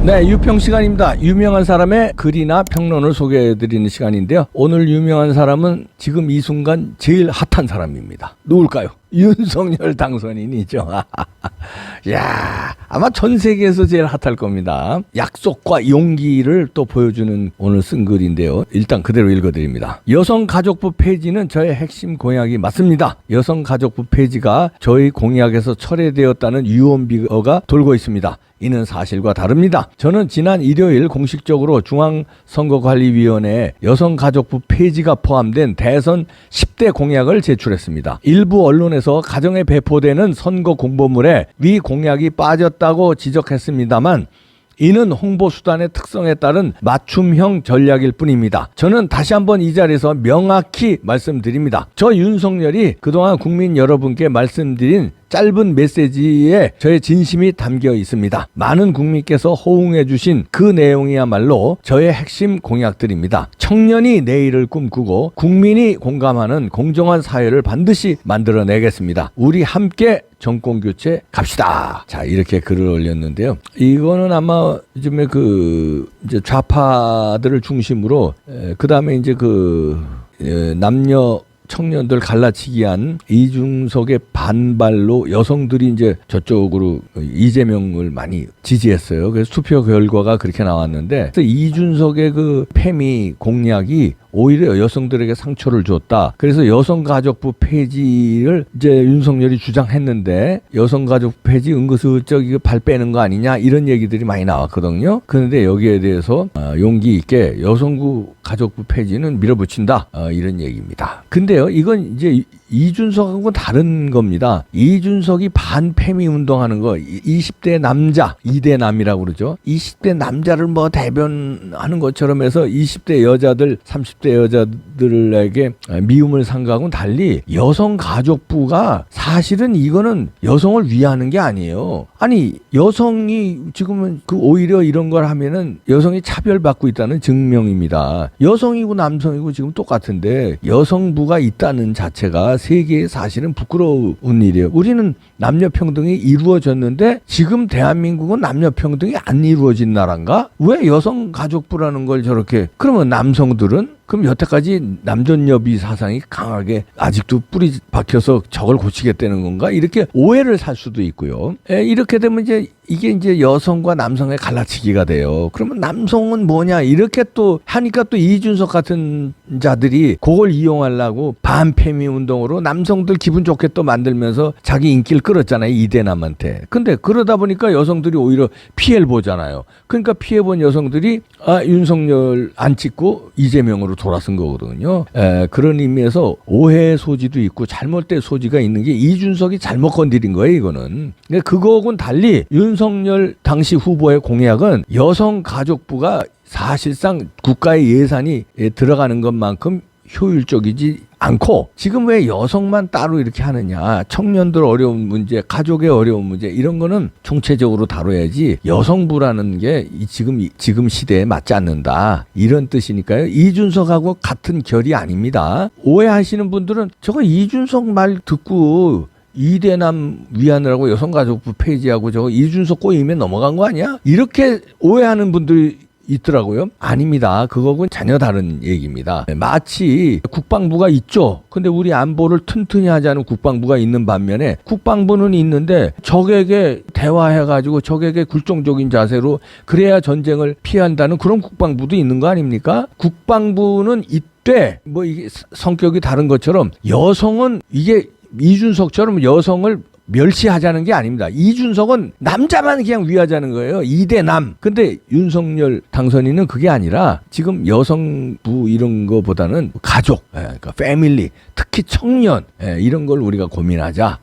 네, 유평 시간입니다. 유명한 사람의 글이나 평론을 소개해드리는 시간인데요. 오늘 유명한 사람은 지금 이 순간 제일 핫한 사람입니다. 누굴까요? 윤석열 당선인이죠. 야, 아마 전 세계에서 제일 핫할 겁니다. 약속과 용기를 또 보여주는 오늘 쓴 글인데요. 일단 그대로 읽어드립니다. 여성가족부 폐지는 저의 핵심 공약이 맞습니다. 여성가족부 폐지가 저희 공약에서 철회되었다는 유언비어가 돌고 있습니다. 이는 사실과 다릅니다. 저는 지난 일요일 공식적으로 중앙선거관리위원회에 여성가족부 폐지가 포함된 대선 10대 공약을 제출했습니다. 일부 언론에서 가정에 배포되는 선거 공보물에 위 공약이 빠졌다고 지적했습니다만 이는 홍보수단의 특성에 따른 맞춤형 전략일 뿐입니다. 저는 다시 한번 이 자리에서 명확히 말씀드립니다. 저 윤석열이 그동안 국민 여러분께 말씀드린 짧은 메시지에 저의 진심이 담겨 있습니다. 많은 국민께서 호응해 주신 그 내용이야말로 저의 핵심 공약들입니다. 청년이 내일을 꿈꾸고 국민이 공감하는 공정한 사회를 반드시 만들어내겠습니다. 우리 함께 정권교체 갑시다. 자, 이렇게 글을 올렸는데요. 이거는 아마 요즘에 이제 좌파들을 중심으로 그 다음에 이제 남녀 청년들 갈라치기 한 이준석의 반발로 여성들이 이제 저쪽으로 이재명을 많이 지지했어요. 그래서 투표 결과가 그렇게 나왔는데, 그래서 이준석의 그 패미 공약이 오히려 여성들에게 상처를 줬다. 그래서 여성가족부 폐지를 이제 윤석열이 주장했는데 여성가족부 폐지 은근슬쩍 이거 발 빼는 거 아니냐 이런 얘기들이 많이 나왔거든요. 그런데 여기에 대해서 용기 있게 여성가족부 폐지는 밀어붙인다 이런 얘기입니다. 근데요, 이건 이제 이준석하고 다른 겁니다. 이준석이 반패미 운동하는 거 20대 남자 2대남이라고 그러죠. 20대 남자를 뭐 대변하는 것처럼 해서 20대 여자들 30대 여자들에게 미움을 산 거하고는 달리 여성가족부가 사실은 이거는 여성을 위하는 게 아니에요. 아니 여성이 지금은 오히려 이런 걸 하면은 여성이 차별받고 있다는 증명입니다. 여성이고 남성이고 지금 똑같은데 여성부가 있다는 자체가 세계에 사실은 부끄러운 일이에요. 우리는 남녀평등이 이루어졌는데 지금 대한민국은 남녀평등이 안 이루어진 나라인가? 왜 여성가족부라는 걸 저렇게, 그러면 남성들은 그럼 여태까지 남존여비 사상이 강하게 아직도 뿌리 박혀서 저걸 고치겠다는 건가? 이렇게 오해를 살 수도 있고요. 이렇게 되면 이게 이제 여성과 남성의 갈라치기가 돼요. 그러면 남성은 뭐냐? 이렇게 또 하니까 또 이준석 같은 자들이 그걸 이용하려고 반패미 운동으로 남성들 기분 좋게 또 만들면서 자기 인기를 끌었잖아요. 이대남한테. 근데 그러다 보니까 여성들이 오히려 피해를 보잖아요. 그러니까 피해본 여성들이 윤석열 안 찍고 이재명으로 돌아선 거거든요. 그런 의미에서 오해 소지도 있고 잘못된 소지가 있는 게 이준석이 잘못 건드린 거예요, 이거는. 근데 그거하고는 달리 윤석열 당시 후보의 공약은 여성가족부가 사실상 국가의 예산이 들어가는 것만큼 효율적이지 않고, 지금 왜 여성만 따로 이렇게 하느냐, 청년들 어려운 문제, 가족의 어려운 문제 이런 거는 총체적으로 다뤄야지 여성부라는 게 지금 시대에 맞지 않는다 이런 뜻이니까요. 이준석하고 같은 결이 아닙니다. 오해하시는 분들은 저거 이준석 말 듣고 이대남 위하느라고 여성가족부 폐지하고 저거 이준석 꼬이면 넘어간 거 아니야? 이렇게 오해하는 분들이 있더라고요. 아닙니다. 그거는 전혀 다른 얘기입니다. 마치 국방부가 있죠. 근데 우리 안보를 튼튼히 하자는 국방부가 있는 반면에 국방부는 있는데 적에게 대화해가지고 적에게 굴종적인 자세로 그래야 전쟁을 피한다는 그런 국방부도 있는 거 아닙니까? 국방부는 이때 뭐 이게 성격이 다른 것처럼 여성은 이게 이준석처럼 여성을 멸시하자는 게 아닙니다. 이준석은 남자만 그냥 위하자는 거예요. 2대남. 근데 윤석열 당선인은 그게 아니라 지금 여성부 이런 거보다는 가족, 그러니까 패밀리, 특히 청년 이런 걸 우리가 고민하자.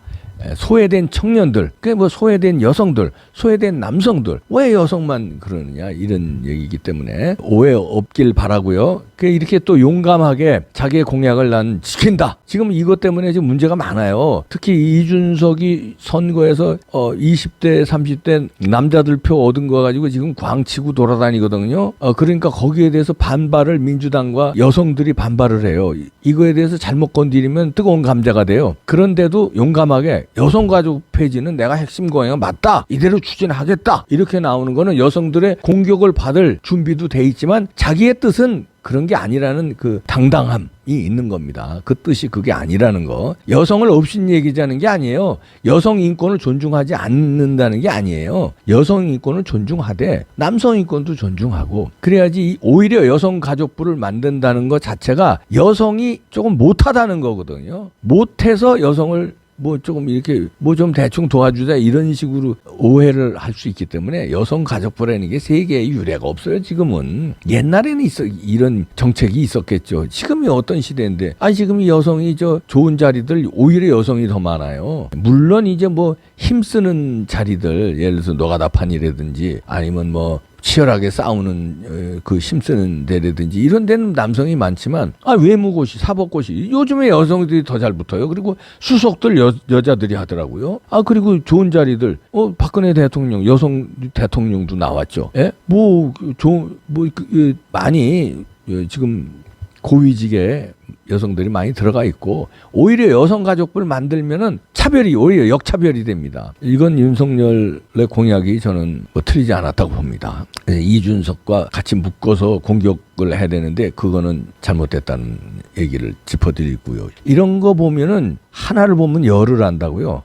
소외된 청년들, 뭐 소외된 여성들, 소외된 남성들, 왜 여성만 그러느냐 이런 얘기이기 때문에 오해 없길 바라고요. 이렇게 또 용감하게 자기의 공약을 난 지킨다. 지금 이것 때문에 지금 문제가 많아요. 특히 이준석이 선거에서 20대, 30대 남자들 표 얻은 거 가지고 지금 광치고 돌아다니거든요. 그러니까 거기에 대해서 반발을 민주당과 여성들이 반발을 해요. 이거에 대해서 잘못 건드리면 뜨거운 감자가 돼요. 그런데도 용감하게 여성가족 폐지는 내가 핵심 공약은 맞다, 이대로 추진하겠다, 이렇게 나오는 거는 여성들의 공격을 받을 준비도 돼 있지만 자기의 뜻은 그런 게 아니라는 그 당당함이 있는 겁니다. 그 뜻이 그게 아니라는 거. 여성을 없인 얘기자는 게 아니에요. 여성 인권을 존중하지 않는다는 게 아니에요. 여성 인권을 존중하되 남성 인권도 존중하고, 그래야지 오히려 여성 가족부를 만든다는 것 자체가 여성이 조금 못하다는 거거든요. 못해서 여성을 뭐 조금 이렇게 뭐 좀 대충 도와주자 이런 식으로 오해를 할 수 있기 때문에 여성 가족부라는 게 세계에 유례가 없어요. 지금은. 옛날에는 이런 정책이 있었겠죠. 지금이 어떤 시대인데, 지금 이 여성이 좋은 자리들 오히려 여성이 더 많아요. 물론 이제 뭐 힘쓰는 자리들, 예를 들어서 노가다판이라든지 아니면 뭐 치열하게 싸우는 그 힘쓰는 데라든지 이런 데는 남성이 많지만 외무고시, 사법고시 요즘에 여성들이 더 잘 붙어요. 그리고 수석들 여자들이 하더라고요. 그리고 좋은 자리들 박근혜 대통령, 여성 대통령도 나왔죠. 예? 많이 지금 고위직에 여성들이 많이 들어가 있고, 오히려 여성 가족부를 만들면은 오히려 역차별이 됩니다. 이건 윤석열의 공약이 저는 틀리지 않았다고 봅니다. 이준석과 같이 묶어서 공격을 해야 되는데 그거는 잘못됐다는 얘기를 짚어드리고요. 이런 거 보면은 하나를 보면 열을 안다고요.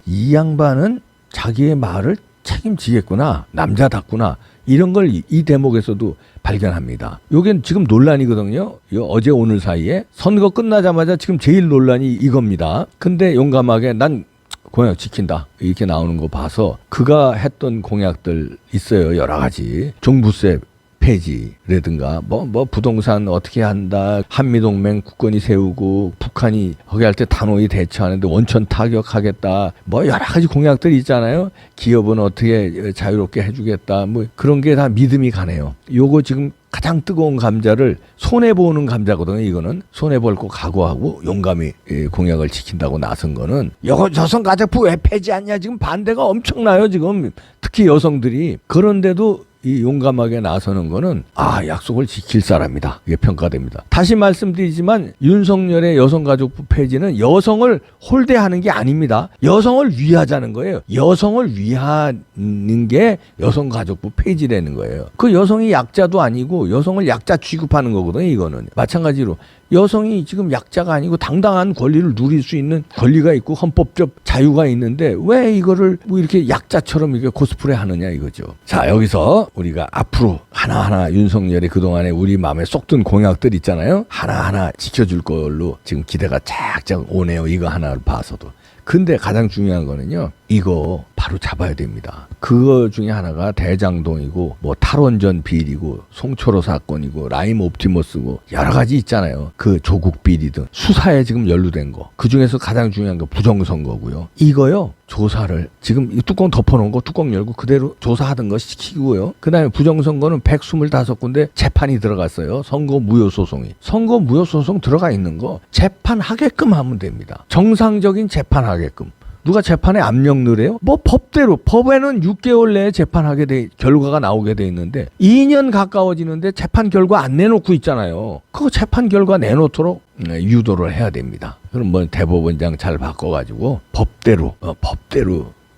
이 양반은 자기의 말을 책임지겠구나, 남자답구나, 이런 걸 이 대목에서도 발견합니다. 요게 지금 논란이거든요. 어제 오늘 사이에 선거 끝나자마자 지금 제일 논란이 이겁니다. 근데 용감하게 난 공약 지킨다 이렇게 나오는 거 봐서 그가 했던 공약들 있어요. 여러 가지. 종부세 폐지라든가 뭐 부동산 어떻게 한다, 한미동맹 굳건히 세우고 북한이 거기 할 때 단호히 대처하는데 원천 타격하겠다, 뭐 여러 가지 공약들이 있잖아요. 기업은 어떻게 자유롭게 해주겠다, 뭐 그런 게 다 믿음이 가네요. 요거 지금 가장 뜨거운 감자를 손해보는 감자거든요. 이거는 손해볼 거 각오하고 용감히 공약을 지킨다고 나선 거는, 여성가족부 왜 폐지하냐 지금 반대가 엄청나요. 지금 특히 여성들이. 그런데도 이 용감하게 나서는 거는 약속을 지킬 사람이다, 이게 평가됩니다. 다시 말씀드리지만 윤석열의 여성가족부 폐지는 여성을 홀대하는 게 아닙니다. 여성을 위하자는 거예요. 여성을 위하는 게 여성가족부 폐지라는 거예요. 그 여성이 약자도 아니고 여성을 약자 취급하는 거거든요. 이거는 마찬가지로 여성이 지금 약자가 아니고 당당한 권리를 누릴 수 있는 권리가 있고 헌법적 자유가 있는데 왜 이거를 뭐 이렇게 약자처럼 이렇게 코스프레 하느냐 이거죠. 자, 여기서 우리가 앞으로 하나하나 윤석열이 그동안에 우리 마음에 쏙 든 공약들 있잖아요. 하나하나 지켜줄 걸로 지금 기대가 쫙쫙 오네요. 이거 하나를 봐서도. 근데 가장 중요한 거는요, 이거 바로 잡아야 됩니다. 그거 중에 하나가 대장동이고 뭐 탈원전 비리고 송철호 사건이고 라임 옵티머스고 여러 가지 있잖아요. 그 조국 비리든 수사에 지금 연루된 거. 그 중에서 가장 중요한 거 부정선거고요. 이거요, 조사를 지금 이 뚜껑 덮어놓은 거 뚜껑 열고 그대로 조사하던 거 시키고요. 그 다음에 부정선거는 125군데 재판이 들어갔어요. 선거 무효소송이. 선거 무효소송 들어가 있는 거 재판하게끔 하면 됩니다. 정상적인 재판하게끔. 누가 재판에 압력 넣으래요? 뭐 법대로, 법에는 6개월 내에 재판하게 결과가 나오게 돼 있는데 2년 가까워지는데 재판 결과 안 내놓고 있잖아요. 그거 재판 결과 내놓도록 유도를 해야 됩니다. 그럼 뭐 대법원장 잘 바꿔가지고 법대로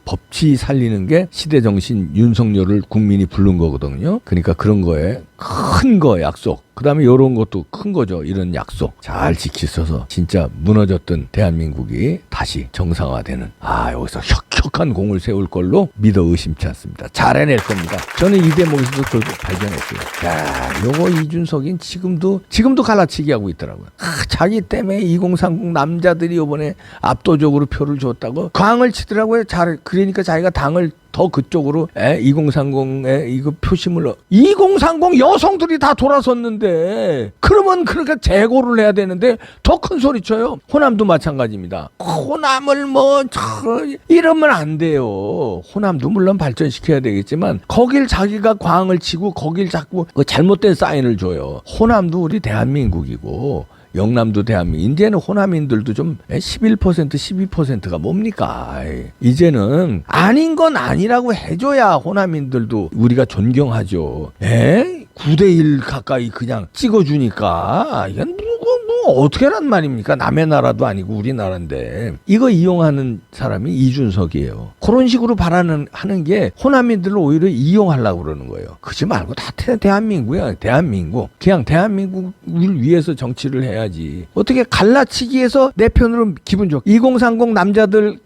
법치 살리는 게 시대정신 윤석열을 국민이 부른 거거든요. 그러니까 그런 거에 큰 거 약속, 그 다음에 이런 것도 큰 거죠. 이런 약속 잘 지키셔서 진짜 무너졌던 대한민국이 다시 정상화되는, 여기서 혁혁한 공을 세울 걸로 믿어 의심치 않습니다. 잘 해낼 겁니다. 저는 이 대목에서도 그걸 발견했어요. 요거 이준석인 지금도 갈라치기 하고 있더라고요. 자기 때문에 2030 남자들이 이번에 압도적으로 표를 줬다고 광을 치더라고요. 그러니까 자기가 당을 더 그쪽으로 2030에 이거 표심을 2030 여성들이 다 돌아섰는데 그러면 그렇게 재고를 해야 되는데 더 큰 소리 쳐요. 호남도 마찬가지입니다. 호남을 이러면 안 돼요. 호남도 물론 발전시켜야 되겠지만 거길 자기가 광을 치고 거길 자꾸 잘못된 사인을 줘요. 호남도 우리 대한민국이고 영남도 대한민국, 이제는 호남인들도 좀 11% 12%가 뭡니까? 이제는 아닌 건 아니라고 해줘야 호남인들도 우리가 존경하죠. 9대1 가까이 그냥 찍어주니까 이건 뭐 어떻게란 말입니까? 남의 나라도 아니고 우리나라인데 이거 이용하는 사람이 이준석이에요. 그런 식으로 하는 게 호남인들을 오히려 이용하려고 그러는 거예요. 그러지 말고 다 대한민국이야. 대한민국. 그냥 대한민국을 위해서 정치를 해야지. 어떻게 갈라치기해서 내 편으로 기분 좋게 2030 남자들을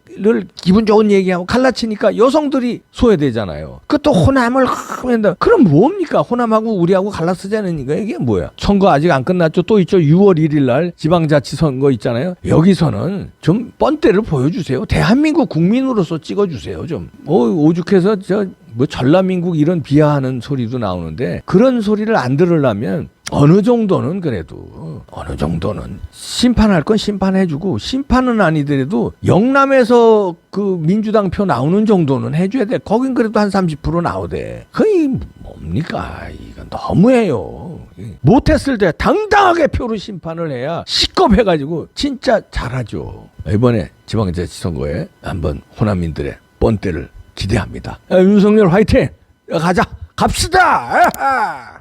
기분 좋은 얘기하고 갈라치니까 여성들이 소외되잖아요. 그것도 호남을 한다. 그럼 뭡니까? 호남하고 우리하고 갈라쓰자는 이게 뭐야? 선거 아직 안 끝났죠. 또 있죠. 6월 1일 날 지방자치 선거 있잖아요. 여기서는 좀 뻔때를 보여주세요. 대한민국 국민으로서 찍어주세요. 좀 오죽해서 뭐 전라민국 이런 비하하는 소리도 나오는데 그런 소리를 안 들으려면 어느 정도는 심판할 건 심판해주고 심판은 아니더라도 영남에서 그 민주당 표 나오는 정도는 해줘야 돼. 거긴 그래도 한 30% 나오대. 거의 뭡니까? 이건 너무해요. 못했을 때 당당하게 표로 심판을 해야 시겁해가지고 진짜 잘하죠. 이번에 지방자치 선거에 한번 호남민들의 뻔때를 기대합니다. 윤석열 화이팅! 갑시다!